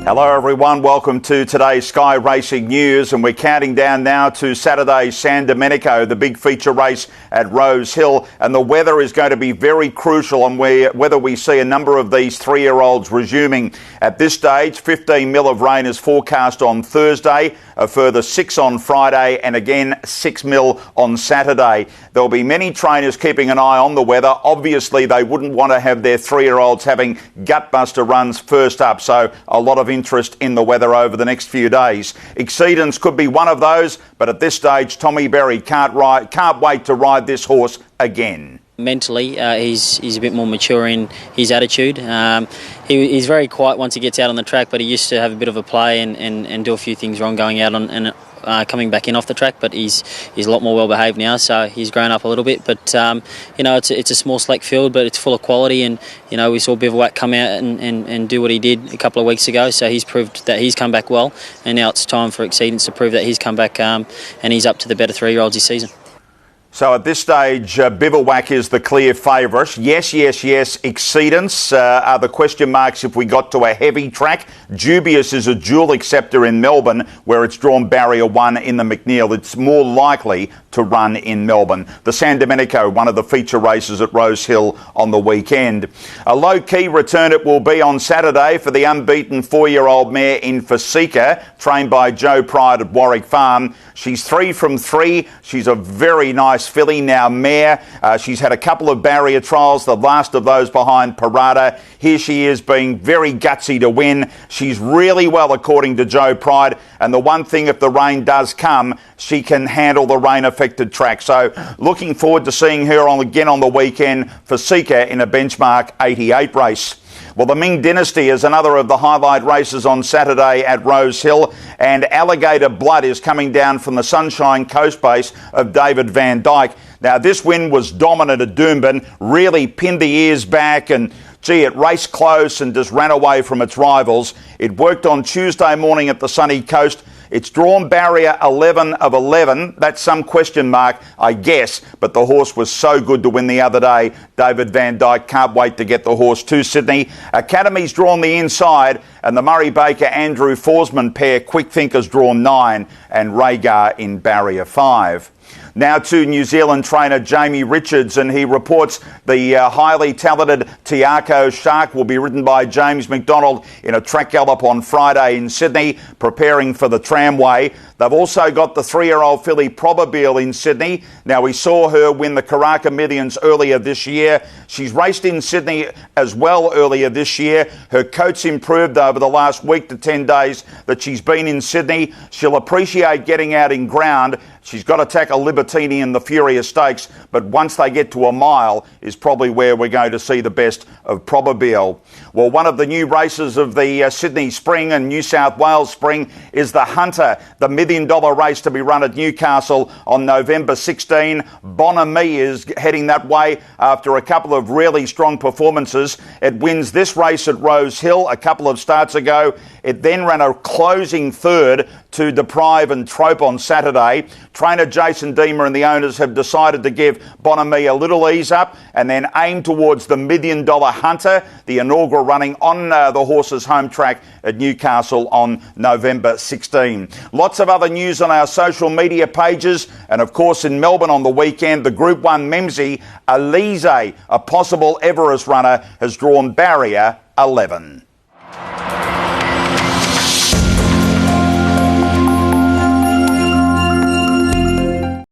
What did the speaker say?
Hello everyone, welcome to today's Sky Racing News, and we're counting down now to Saturday's San Domenico, the big feature race at Rose Hill, and the weather is going to be very crucial on whether we see a number of these three-year-olds resuming. At this stage, 15 mil of rain is forecast on Thursday, a further 6 on Friday, and again 6 mil on Saturday. There'll be many trainers keeping an eye on the weather. Obviously, they wouldn't want to have their three-year-olds having gutbuster runs first up, so a lot of interest in the weather over the next few days. Exceedance could be one of those, but at this stage, Tommy Berry can't wait to ride this horse again. Mentally, he's a bit more mature in his attitude. He's very quiet once he gets out on the track, but he used to have a bit of a play and do a few things wrong going out on and coming back in off the track. But he's a lot more well behaved now, so he's grown up a little bit. But it's a small select field, but it's full of quality. And we saw Bivouac come out and do what he did a couple of weeks ago. So he's proved that he's come back well, and now it's time for Exceedance to prove that he's come back and he's up to the better three-year-olds this season. So at this stage, Bivouac is the clear favourite. Yes. Exceedance are the question marks if we got to a heavy track. Dubious is a dual acceptor in Melbourne, where it's drawn barrier 1 in the McNeil. It's more likely to run in Melbourne. The San Domenico, one of the feature races at Rose Hill on the weekend. A low-key return it will be on Saturday for the unbeaten 4-year-old mare in Fasika, trained by Joe Pride at Warwick Farm. She's 3 from 3. She's a very nice filly, now mare. She's had a couple of barrier trials, the last of those behind Parada. Here she is being very gutsy to win. She's really well, according to Joe Pride. And the one thing, if the rain does come, she can handle the rain-affected track. So looking forward to seeing her again on the weekend for Sika in a benchmark 88 race. Well, the Ming Dynasty is another of the highlight races on Saturday at Rose Hill, and Alligator Blood is coming down from the Sunshine Coast base of David Van Dyke. Now, this win was dominant at Doomben, really pinned the ears back, and it raced close and just ran away from its rivals. It worked on Tuesday morning at the Sunny Coast. It's drawn barrier 11 of 11. That's some question mark, I guess, but the horse was so good to win the other day. David Van Dyke can't wait to get the horse to Sydney. Academy's drawn the inside, and the Murray Baker Andrew Forsman pair, Quick Thinkers, drawn 9, and Rhaegar in barrier 5. Now to New Zealand trainer Jamie Richards, and he reports the highly talented Tiako Shark will be ridden by James McDonald in a track gallop on Friday in Sydney, preparing for the tramway. They've also got the 3-year-old filly Probabeel in Sydney. Now, we saw her win the Karaka Millions earlier this year. She's raced in Sydney as well earlier this year. Her coat's improved over the last week to 10 days that she's been in Sydney. She'll appreciate getting out in ground. She's got to tackle Libertini in the Furious Stakes, but once they get to a mile is probably where we're going to see the best of Probabeel. Well, one of the new races of the Sydney Spring and New South Wales Spring is the Hunter, the $1 million race to be run at Newcastle on November 16. Bonami is heading that way after a couple of really strong performances. It wins this race at Rose Hill a couple of starts ago. It then ran a closing third to Deprive and Trope on Saturday. Trainer Jason Deemer and the owners have decided to give Bonami a little ease up and then aim towards the $1 million Hunter, the inaugural running on the horse's home track at Newcastle on November 16. Lots of other news on our social media pages, and of course in Melbourne on the weekend, the Group 1 Memsie, Elise, a possible Everest runner, has drawn barrier 11.